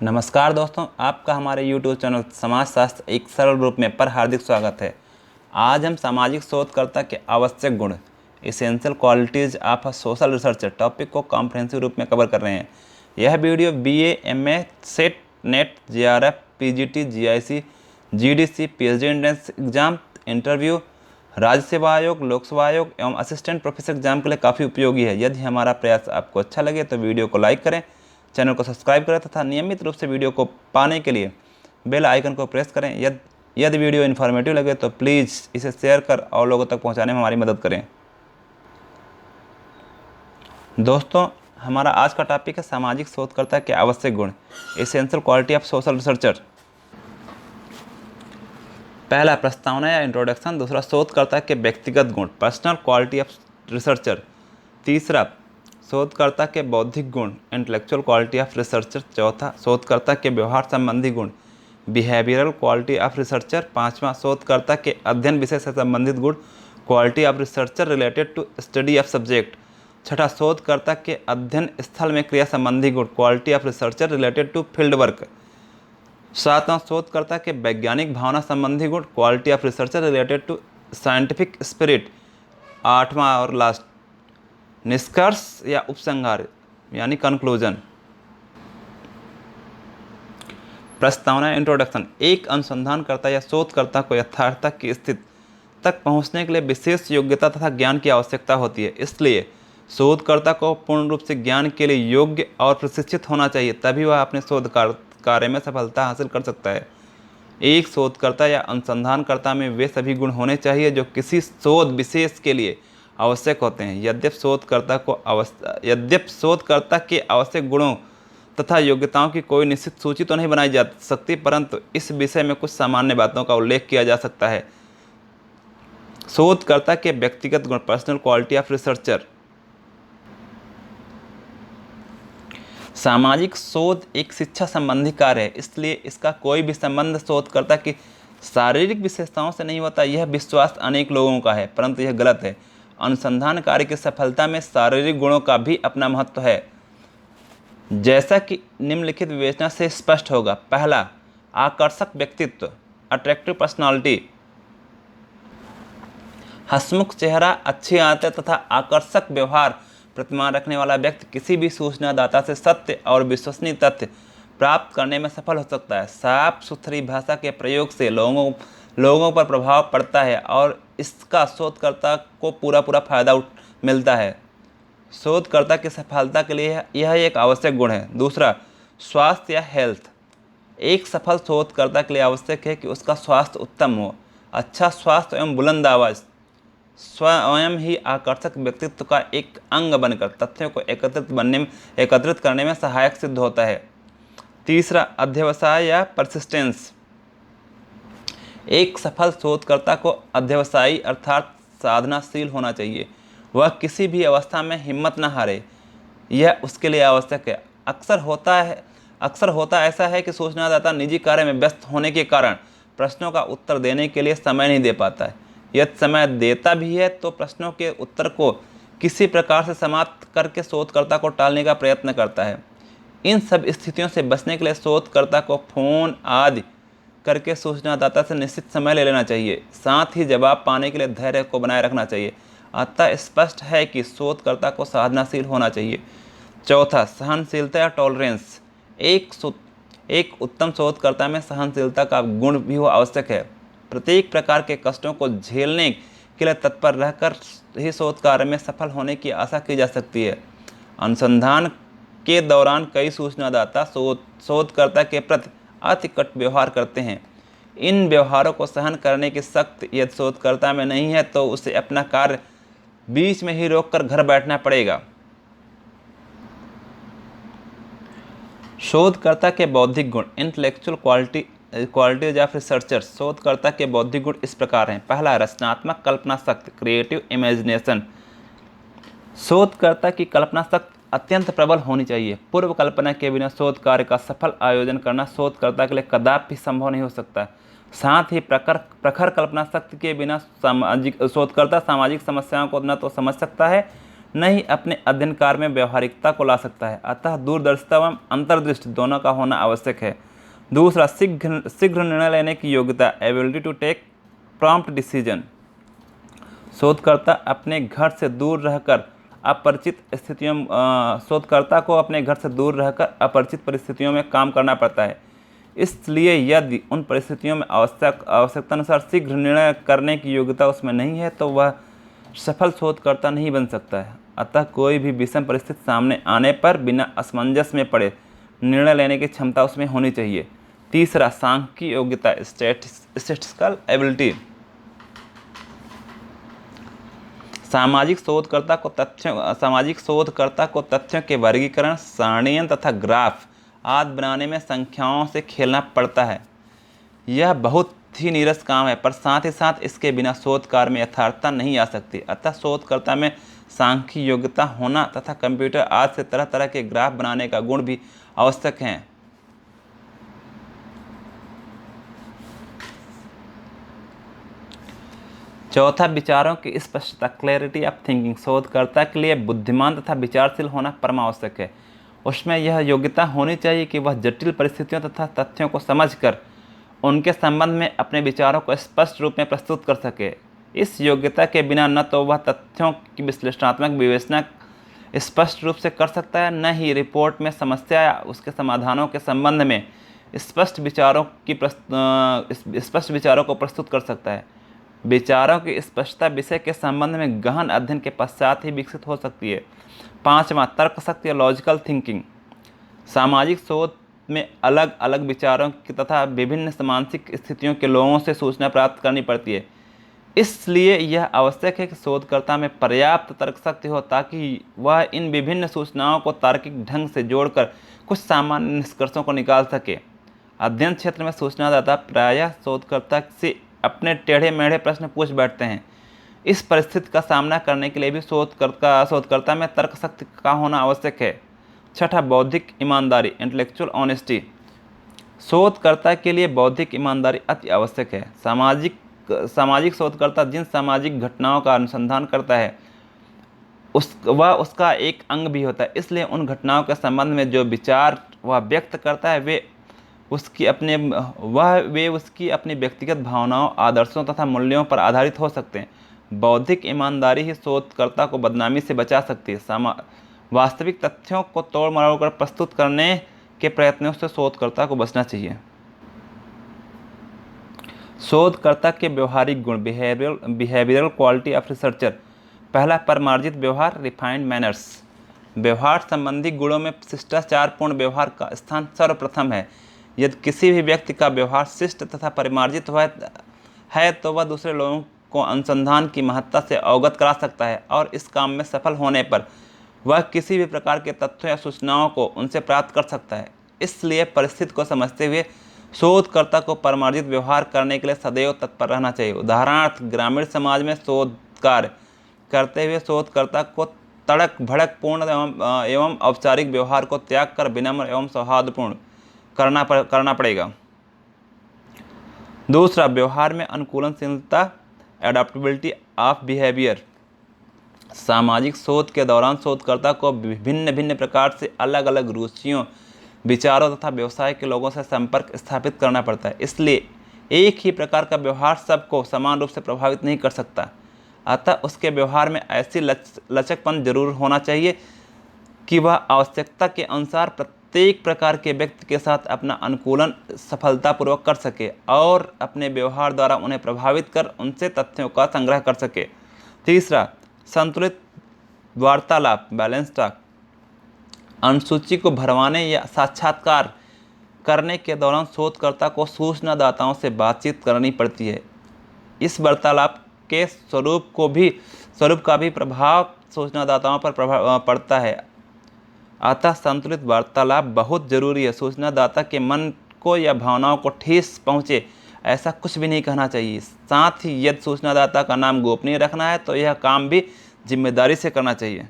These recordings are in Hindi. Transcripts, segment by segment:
नमस्कार दोस्तों, आपका हमारे YouTube चैनल समाजशास्त्र एक सरल रूप में पर हार्दिक स्वागत है। आज हम सामाजिक शोधकर्ता के आवश्यक गुण essential qualities of a social researcher topic को कॉम्प्रिहेंसिव रूप में कवर कर रहे हैं। यह video BA, MA, set, net, JRF, PGT, GIC, GDC, PhD entrance exam, interview, राज्य सेवा आयोग, लोक सेवा आयोग एवं असिस्टेंट प्रोफेसर एग्जाम के लिए काफ़ी उपयोगी है। यदि हमारा प्रयास आपको अच्छा लगे तो वीडियो को लाइक करें, चैनल को सब्सक्राइब करें तथा नियमित रूप से वीडियो को पाने के लिए बेल आइकन को प्रेस करें। यदि वीडियो इन्फॉर्मेटिव लगे तो प्लीज़ इसे शेयर कर और लोगों तक पहुंचाने में हमारी मदद करें। दोस्तों, हमारा आज का टॉपिक है सामाजिक शोधकर्ता के आवश्यक गुण essential quality of social researcher. पहला प्रस्तावना या इंट्रोडक्शन, दूसरा शोधकर्ता के व्यक्तिगत गुण पर्सनल क्वालिटी ऑफ रिसर्चर, तीसरा शोधकर्ता के बौद्धिक गुण इंटेलेक्चुअल क्वालिटी ऑफ रिसर्चर, चौथा शोधकर्ता के व्यवहार संबंधी गुण बिहेवियरल क्वालिटी ऑफ रिसर्चर, पांचवा शोधकर्ता के अध्ययन विषय से संबंधित गुण quality of researcher related to study of subject, छठा शोधकर्ता के अध्ययन स्थल में क्रिया संबंधी गुण quality of researcher related to field work, सातवां शोधकर्ता के वैज्ञानिक भावना संबंधी गुण quality of researcher related to scientific spirit, आठवां और लास्ट निष्कर्ष या उपसंहार यानी कंक्लूजन। प्रस्तावना इंट्रोडक्शन, एक अनुसंधानकर्ता या शोधकर्ता को यथार्थता की स्थिति तक पहुंचने के लिए विशेष योग्यता तथा ज्ञान की आवश्यकता होती है। इसलिए शोधकर्ता को पूर्ण रूप से ज्ञान के लिए योग्य और प्रशिक्षित होना चाहिए, तभी वह अपने शोध कार्य में सफलता हासिल कर सकता है। एक शोधकर्ता या अनुसंधानकर्ता में वे सभी गुण होने चाहिए जो किसी शोध विशेष के लिए आवश्यक होते हैं। यद्यपि शोधकर्ता के आवश्यक गुणों तथा योग्यताओं की कोई निश्चित सूची तो नहीं बनाई जा सकती, परंतु इस विषय में कुछ सामान्य बातों का उल्लेख किया जा सकता है। शोधकर्ता के व्यक्तिगत गुण पर्सनल क्वालिटी ऑफ रिसर्चर। सामाजिक शोध एक शिक्षा संबंधी कार्य है, इसलिए इसका कोई भी संबंध शोधकर्ता की शारीरिक विशेषताओं से नहीं होता। यह विश्वास अनेक लोगों का है, परंतु यह गलत है। अनुसंधान कार्य की सफलता में शारीरिक गुणों का भी अपना महत्व है, जैसा कि निम्नलिखित विवेचना से स्पष्ट होगा। पहला, आकर्षक व्यक्तित्व अट्रैक्टिव पर्सनालिटी, हंसमुख चेहरा, अच्छी आदतें तथा आकर्षक व्यवहार प्रतिमान रखने वाला व्यक्ति किसी भी सूचनादाता से सत्य और विश्वसनीय तथ्य प्राप्त करने में सफल हो सकता है। साफ सुथरी भाषा के प्रयोग से लोगों पर प्रभाव पड़ता है और इसका शोधकर्ता को पूरा फायदा मिलता है। शोधकर्ता की सफलता के लिए यह एक आवश्यक गुण है। दूसरा, स्वास्थ्य या हेल्थ, एक सफल शोधकर्ता के लिए आवश्यक है कि उसका स्वास्थ्य उत्तम हो। अच्छा स्वास्थ्य एवं बुलंद आवाज़ स्वयं ही आकर्षक व्यक्तित्व का एक अंग बनकर तथ्यों को एकत्रित करने में सहायक सिद्ध होता है। तीसरा, अध्यवसाय या परसिस्टेंस, एक सफल शोधकर्ता को अध्यवसायी अर्थात साधनाशील होना चाहिए। वह किसी भी अवस्था में हिम्मत न हारे, यह उसके लिए आवश्यक है। अक्सर होता ऐसा है कि सूचनादाता निजी कार्य में व्यस्त होने के कारण प्रश्नों का उत्तर देने के लिए समय नहीं दे पाता है। यदि समय देता भी है तो प्रश्नों के उत्तर को किसी प्रकार से समाप्त करके शोधकर्ता को टालने का प्रयत्न करता है। इन सब स्थितियों से बचने के लिए शोधकर्ता को फोन आदि करके सूचनादाता से निश्चित समय ले लेना चाहिए। साथ ही जवाब पाने के लिए धैर्य को बनाए रखना चाहिए। अतः स्पष्ट है कि शोधकर्ता को साधनाशील होना चाहिए। चौथा, सहनशीलता या टॉलरेंस, एक उत्तम शोधकर्ता में सहनशीलता का गुण भी आवश्यक है। प्रत्येक प्रकार के कष्टों को झेलने के लिए तत्पर रहकर ही शोध कार्य में सफल होने की आशा की जा सकती है। अनुसंधान के दौरान कई सूचनादाता शोधकर्ता के प्रति अति कट व्यवहार करते हैं। इन व्यवहारों को सहन करने की शक्ति यदि शोधकर्ता में नहीं है तो उसे अपना कार्य बीच में ही रोककर घर बैठना पड़ेगा। शोधकर्ता के बौद्धिक गुण इंटेलेक्चुअल क्वालिटीज ऑफ रिसर्चर, शोधकर्ता के बौद्धिक गुण इस प्रकार हैं। पहला, रचनात्मक कल्पना शक्ति क्रिएटिव इमेजिनेशन, शोधकर्ता की कल्पना शक्ति अत्यंत प्रबल होनी चाहिए। पूर्व कल्पना के बिना शोध कार्य का सफल आयोजन करना शोधकर्ता के लिए कदापि संभव नहीं हो सकता। साथ ही प्रखर कल्पना शक्ति के बिना शोधकर्ता सामाजिक समस्याओं को न तो समझ सकता है न ही अपने अध्ययन कार्य में व्यवहारिकता को ला सकता है। अतः दूरदर्शिता एवं अंतर्दृष्टि दोनों का होना आवश्यक है। दूसरा, शीघ्र निर्णय लेने की योग्यता, ability to take prompt decision. शोधकर्ता अपने घर से दूर रहकर अपरिचित स्थितियों शोधकर्ता को अपने घर से दूर रहकर अपरिचित परिस्थितियों में काम करना पड़ता है। इसलिए यदि उन परिस्थितियों में आवश्यकतानुसार शीघ्र निर्णय करने की योग्यता उसमें नहीं है तो वह सफल शोधकर्ता नहीं बन सकता है। अतः कोई भी विषम परिस्थिति सामने आने पर बिना असमंजस में पड़े निर्णय लेने की क्षमता उसमें होनी चाहिए। तीसरा, सांख्यिकी योग्यता, स्टैटिस्टिकल एबिलिटी। सामाजिक शोधकर्ता को तथ्यों के वर्गीकरण, सारणियन तथा ग्राफ आदि बनाने में संख्याओं से खेलना पड़ता है। यह बहुत ही नीरस काम है, पर साथ ही साथ इसके बिना शोध कार्य में यथार्थता नहीं आ सकती। अतः शोधकर्ता में सांख्यिकी योग्यता होना तथा कंप्यूटर आदि से तरह तरह के ग्राफ बनाने का गुण भी आवश्यक है। चौथा, विचारों की स्पष्टता, क्लैरिटी ऑफ थिंकिंग। शोधकर्ता के लिए बुद्धिमान तथा विचारशील होना परम आवश्यक है। उसमें यह योग्यता होनी चाहिए कि वह जटिल परिस्थितियों तथा तथ्यों को समझकर उनके संबंध में अपने विचारों को स्पष्ट रूप में प्रस्तुत कर सके। इस योग्यता के बिना न तो वह तथ्यों की विश्लेषणात्मक विवेचना स्पष्ट रूप से कर सकता है, न ही रिपोर्ट में समस्या या उसके समाधानों के संबंध में स्पष्ट विचारों को प्रस्तुत कर सकता है। विचारों की स्पष्टता विषय के संबंध में गहन अध्ययन के पश्चात ही विकसित हो सकती है। पांचवा, तर्कशक्ति या लॉजिकल थिंकिंग। सामाजिक शोध में अलग अलग विचारों की तथा विभिन्न मानसिक स्थितियों के लोगों से सूचना प्राप्त करनी पड़ती है। इसलिए यह आवश्यक है कि शोधकर्ता में पर्याप्त तर्कशक्ति हो ताकि वह इन विभिन्न सूचनाओं को तार्किक ढंग से जोड़कर कुछ सामान्य निष्कर्षों को निकाल सके। अध्ययन क्षेत्र में सूचनादाता प्रायः शोधकर्ता से अपने टेढ़े मेढ़े प्रश्न पूछ बैठते हैं। इस परिस्थिति का सामना करने के लिए भी शोधकर्ता में तर्कशक्ति का होना आवश्यक है। छठा, बौद्धिक ईमानदारी, इंटेलेक्चुअल ऑनेस्टी। शोधकर्ता के लिए बौद्धिक ईमानदारी अति आवश्यक है। सामाजिक शोधकर्ता जिन सामाजिक घटनाओं का अनुसंधान करता है वह उसका एक अंग भी होता है। इसलिए उन घटनाओं के संबंध में जो विचार वह व्यक्त करता है वे उसकी अपनी व्यक्तिगत भावनाओं, आदर्शों तथा मूल्यों पर आधारित हो सकते हैं। बौद्धिक ईमानदारी ही शोधकर्ता को बदनामी से बचा सकती है। वास्तविक तथ्यों को तोड़ मरोड़ कर प्रस्तुत करने के प्रयत्नों से शोधकर्ता को बचना चाहिए। शोधकर्ता के व्यवहारिक गुण, बिहेवियरल क्वालिटी ऑफ रिसर्चर। पहला, परमार्जित व्यवहार, रिफाइंड मैनर्स। व्यवहार संबंधी गुणों में शिष्टाचारपूर्ण व्यवहार का स्थान सर्वप्रथम है। यदि किसी भी व्यक्ति का व्यवहार शिष्ट तथा परिमार्जित है तो वह दूसरे लोगों को अनुसंधान की महत्ता से अवगत करा सकता है और इस काम में सफल होने पर वह किसी भी प्रकार के तथ्यों या सूचनाओं को उनसे प्राप्त कर सकता है। इसलिए परिस्थिति को समझते हुए शोधकर्ता को परमार्जित व्यवहार करने के लिए सदैव तत्पर रहना चाहिए। उदाहरणार्थ, ग्रामीण समाज में शोध कार्य करते हुए शोधकर्ता को तड़क भड़क पूर्ण एवं औपचारिक व्यवहार को त्याग कर विनम्र एवं सौहार्दपूर्ण करना पड़ेगा। दूसरा, व्यवहार में अनुकूलनशीलता, एडाप्टेबिलिटी ऑफ बिहेवियर। सामाजिक शोध के दौरान शोधकर्ता को भिन्न प्रकार से अलग अलग रुचियों, विचारों तथा व्यवसाय के लोगों से संपर्क स्थापित करना पड़ता है। इसलिए एक ही प्रकार का व्यवहार सबको समान रूप से प्रभावित नहीं कर सकता। अतः उसके व्यवहार में ऐसी लचकपन जरूर होना चाहिए कि वह आवश्यकता के अनुसार प्रत्येक प्रकार के व्यक्ति के साथ अपना अनुकूलन सफलतापूर्वक कर सके और अपने व्यवहार द्वारा उन्हें प्रभावित कर उनसे तथ्यों का संग्रह कर सके। तीसरा, संतुलित वार्तालाप, बैलेंस टॉक। अनुसूची को भरवाने या साक्षात्कार करने के दौरान शोधकर्ता को सूचनादाताओं से बातचीत करनी पड़ती है। इस वार्तालाप के स्वरूप का भी प्रभाव सूचनादाताओं पर पड़ता है। अतः संतुलित वार्तालाप बहुत जरूरी है। सूचनादाता के मन को या भावनाओं को ठेस पहुँचे ऐसा कुछ भी नहीं कहना चाहिए। साथ ही यदि सूचनादाता का नाम गोपनीय रखना है तो यह काम भी जिम्मेदारी से करना चाहिए।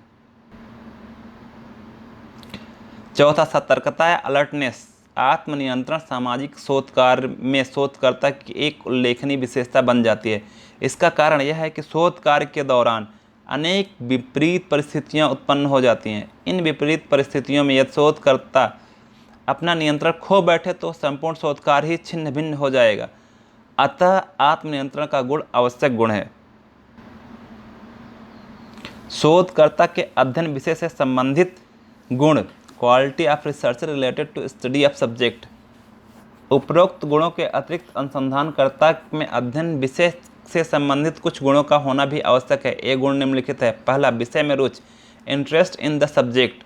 चौथा, सतर्कता या अलर्टनेस, आत्मनियंत्रण सामाजिक शोध कार्य में शोधकर्ता की एक उल्लेखनीय विशेषता बन जाती है। इसका कारण यह है कि शोध कार्य के दौरान अनेक विपरीत परिस्थितियां उत्पन्न हो जाती हैं। इन विपरीत परिस्थितियों में यदि शोधकर्ता अपना नियंत्रण खो बैठे तो संपूर्ण शोध कार्य ही छिन्न भिन्न हो जाएगा। अतः आत्मनियंत्रण का गुण आवश्यक गुण है। शोधकर्ता के अध्ययन विषय से संबंधित गुण, quality of research related to study of subject. उपरोक्त गुणों के अतिरिक्त अनुसंधानकर्ता में अध्ययन विषय से संबंधित कुछ गुणों का होना भी आवश्यक है। ये गुण निम्नलिखित है। पहला, विषय में रुचि, इंटरेस्ट इन द सब्जेक्ट।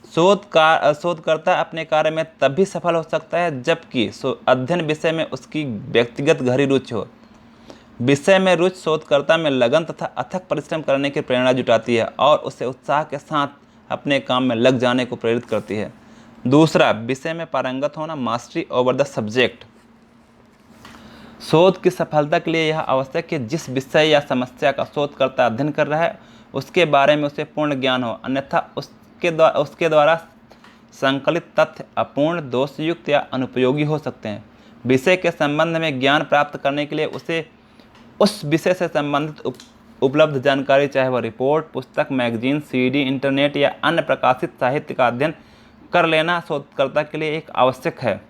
शोधकर्ता अपने कार्य में तभी सफल हो सकता है जबकि अध्ययन विषय में उसकी व्यक्तिगत गहरी रुचि हो। विषय में रुचि शोधकर्ता में लगन तथा अथक परिश्रम करने की प्रेरणा जुटाती है और उसे उत्साह के साथ अपने काम में लग जाने को प्रेरित करती है। दूसरा, विषय में पारंगत होना, मास्टरी ओवर द सब्जेक्ट। शोध की सफलता के लिए यह आवश्यक है कि जिस विषय या समस्या का शोधकर्ता अध्ययन कर रहा है उसके बारे में उसे पूर्ण ज्ञान हो, अन्यथा उसके द्वारा संकलित तथ्य अपूर्ण, दोषयुक्त या अनुपयोगी हो सकते हैं। विषय के संबंध में ज्ञान प्राप्त करने के लिए उसे उस विषय से संबंधित उपलब्ध जानकारी, चाहे वह रिपोर्ट, पुस्तक, मैगजीन, सीडी, इंटरनेट या अन्य प्रकाशित साहित्य का अध्ययन कर लेना शोधकर्ता के लिए एक आवश्यक है।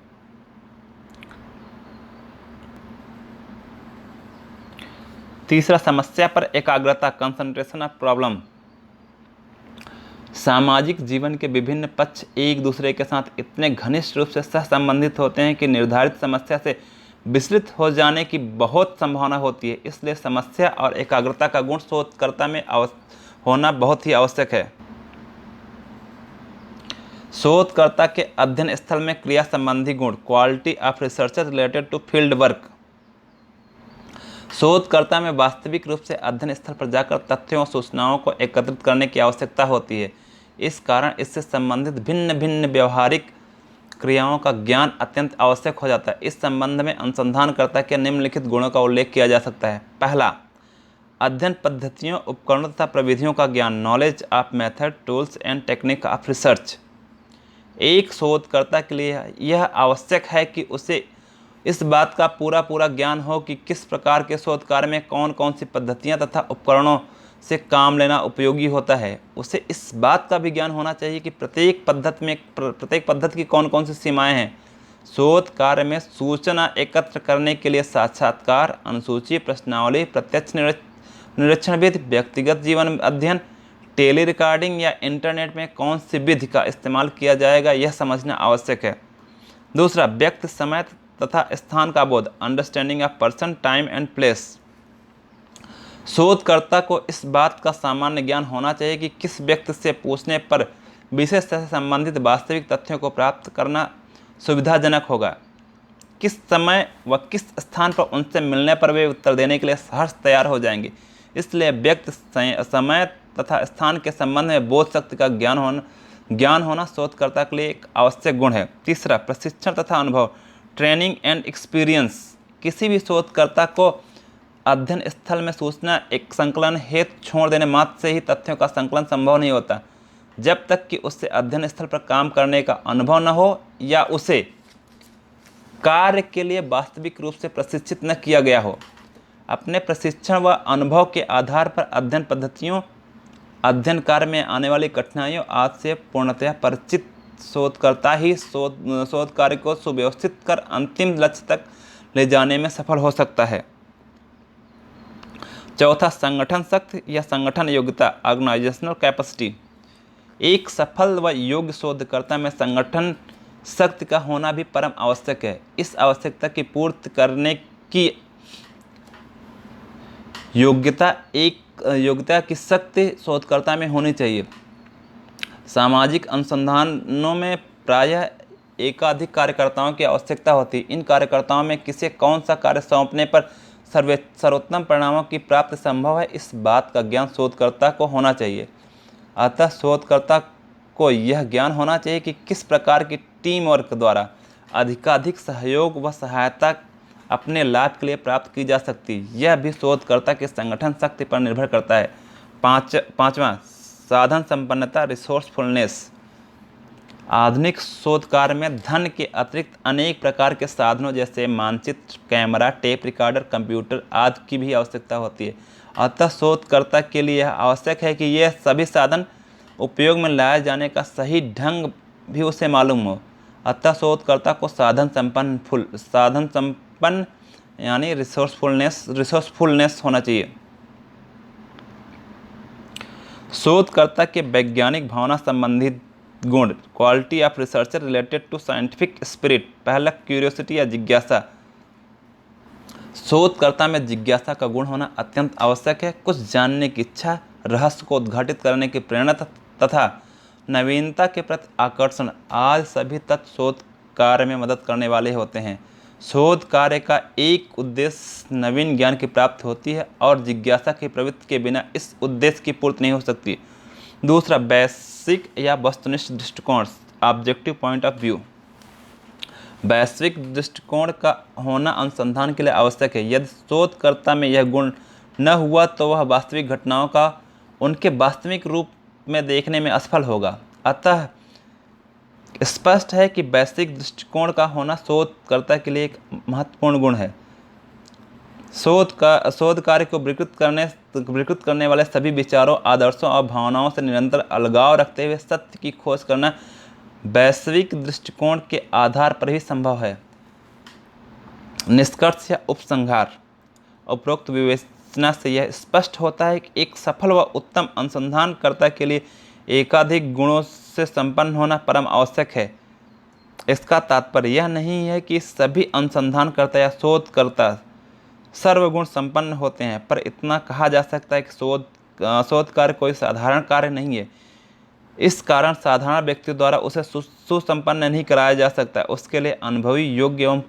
तीसरा, समस्या पर एकाग्रता, कंसंट्रेशन ऑफ प्रॉब्लम। सामाजिक जीवन के विभिन्न पक्ष एक दूसरे के साथ इतने घनिष्ठ रूप से सहसंबंधित होते हैं कि निर्धारित समस्या से विचलित हो जाने की बहुत संभावना होती है। इसलिए समस्या और एकाग्रता का गुण शोधकर्ता में होना बहुत ही आवश्यक है। शोधकर्ता के अध्ययन स्थल में क्रिया संबंधी गुण, quality of researcher related to field work. शोधकर्ता में वास्तविक रूप से अध्ययन स्थल पर जाकर तथ्यों और सूचनाओं को एकत्रित करने की आवश्यकता होती है। इस कारण इससे संबंधित भिन्न भिन्न व्यवहारिक क्रियाओं का ज्ञान अत्यंत आवश्यक हो जाता है। इस संबंध में अनुसंधानकर्ता के निम्नलिखित गुणों का उल्लेख किया जा सकता है। पहला, अध्ययन पद्धतियों, उपकरणों तथा प्रविधियों का ज्ञान, knowledge of method, tools and technique of research. एक शोधकर्ता के लिए यह आवश्यक है कि उसे इस बात का पूरा ज्ञान हो कि किस प्रकार के शोध कार्य में कौन कौन सी पद्धतियां तथा उपकरणों से काम लेना उपयोगी होता है। उसे इस बात का भी ज्ञान होना चाहिए कि प्रत्येक पद्धति की कौन कौन सी सीमाएं हैं। शोध कार्य में सूचना एकत्र करने के लिए साक्षात्कार, अनुसूची, प्रश्नावली, प्रत्यक्ष निरीक्षण विधि, व्यक्तिगत जीवन अध्ययन, टेली रिकॉर्डिंग या इंटरनेट में कौन सी विधि का इस्तेमाल किया जाएगा, यह समझना आवश्यक है। दूसरा, व्यक्ति, समय तथा स्थान का बोध, understanding of person, time and place. शोधकर्ता को इस बात का सामान्य ज्ञान होना चाहिए कि किस व्यक्ति से पूछने पर विषय से संबंधित वास्तविक तथ्यों को प्राप्त करना सुविधाजनक होगा, किस समय व किस स्थान पर उनसे मिलने पर वे उत्तर देने के लिए सहर्ष तैयार हो जाएंगे। इसलिए व्यक्ति, समय तथा स्थान के संबंध में बोध शक्ति का ज्ञान होना शोधकर्ता के लिए एक आवश्यक गुण है। तीसरा, प्रशिक्षण तथा अनुभव, ट्रेनिंग एंड एक्सपीरियंस। किसी भी शोधकर्ता को अध्ययन स्थल में सूचना एक संकलन हेतु छोड़ देने मात्र से ही तथ्यों का संकलन संभव नहीं होता, जब तक कि उससे अध्ययन स्थल पर काम करने का अनुभव न हो या उसे कार्य के लिए वास्तविक रूप से प्रशिक्षित न किया गया हो। अपने प्रशिक्षण व अनुभव के आधार पर अध्ययन पद्धतियों, अध्ययन कार्य में आने वाली कठिनाइयों आदि से पूर्णतः परिचित शोधकर्ता ही शोध कार्य को सुव्यवस्थित कर अंतिम लक्ष्य तक ले जाने में सफल हो सकता है। चौथा, संगठन शक्ति या संगठन योग्यता, ऑर्गेनाइजेशनल कैपेसिटी। एक सफल व योग्य शोधकर्ता में संगठन शक्ति का होना भी परम आवश्यक है। इस आवश्यकता की पूर्ति करने की योग्यता की शक्ति शोधकर्ता में होनी चाहिए। सामाजिक अनुसंधानों में प्रायः एकाधिक कार्यकर्ताओं की आवश्यकता होती है। इन कार्यकर्ताओं में किसे कौन सा कार्य सौंपने पर सर्वोत्तम परिणामों की प्राप्ति संभव है, इस बात का ज्ञान शोधकर्ता को होना चाहिए। अतः शोधकर्ता को यह ज्ञान होना चाहिए कि किस प्रकार की टीम वर्क द्वारा अधिकाधिक सहयोग व सहायता अपने लाभ के लिए प्राप्त की जा सकती है। यह भी शोधकर्ता की संगठन शक्ति पर निर्भर करता है। पांचवा, साधन संपन्नता, रिसोर्सफुलनेस। आधुनिक शोध कार्य में धन के अतिरिक्त अनेक प्रकार के साधनों जैसे मानचित्र, कैमरा, टेप रिकॉर्डर, कंप्यूटर आदि की भी आवश्यकता होती है। अतः शोधकर्ता के लिए यह आवश्यक है कि यह सभी साधन उपयोग में लाए जाने का सही ढंग भी उसे मालूम हो। अतः शोधकर्ता को साधन संपन्न यानी रिसोर्सफुलनेस होना चाहिए। शोधकर्ता के वैज्ञानिक भावना संबंधित गुण, quality of researcher related to scientific spirit. पहला, क्यूरियोसिटी या जिज्ञासा। शोधकर्ता में जिज्ञासा का गुण होना अत्यंत आवश्यक है। कुछ जानने की इच्छा, रहस्य को उद्घाटित करने की प्रेरणा तथा नवीनता के प्रति आकर्षण आज सभी तत्व शोध कार्य में मदद करने वाले होते हैं। शोध कार्य का एक उद्देश्य नवीन ज्ञान की प्राप्ति होती है और जिज्ञासा की प्रवृत्ति के बिना इस उद्देश्य की पूर्ति नहीं हो सकती। दूसरा, वैश्विक या वस्तुनिष्ठ दृष्टिकोण, ऑब्जेक्टिव पॉइंट ऑफ व्यू। वैश्विक दृष्टिकोण का होना अनुसंधान के लिए आवश्यक है। यदि शोधकर्ता में यह गुण न हुआ तो वह वास्तविक घटनाओं का उनके वास्तविक रूप में देखने में असफल होगा। अतः स्पष्ट है कि वैश्विक दृष्टिकोण का होना शोधकर्ता के लिए एक महत्वपूर्ण गुण है। शोध कार्य को विकृत करने वाले सभी विचारों, आदर्शों और भावनाओं से निरंतर अलगाव रखते हुए सत्य की खोज करना वैश्विक दृष्टिकोण के आधार पर ही संभव है। निष्कर्ष या उपसंहार। उपरोक्त विवेचना से यह स्पष्ट होता है कि एक सफल व उत्तम अनुसंधानकर्ता के लिए एकाधिक गुणों से संपन्न होना परम आवश्यक है। इसका तात्पर्य यह नहीं है कि सभी अनुसंधानकर्ता या शोधकर्ता सर्वगुण संपन्न होते हैं, पर इतना कहा जा सकता है कि शोध कार्य कोई साधारण कार्य नहीं है। इस कारण साधारण व्यक्ति द्वारा उसे सुसंपन्न नहीं कराया जा सकता। उसके लिए अनुभवी, योग्य,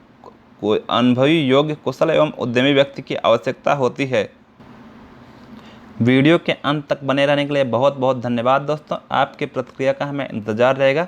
कुशल एवं उद्यमी व्यक्ति की आवश्यकता होती है। वीडियो के अंत तक बने रहने के लिए बहुत बहुत धन्यवाद दोस्तों। आपकी प्रतिक्रिया का हमें इंतज़ार रहेगा।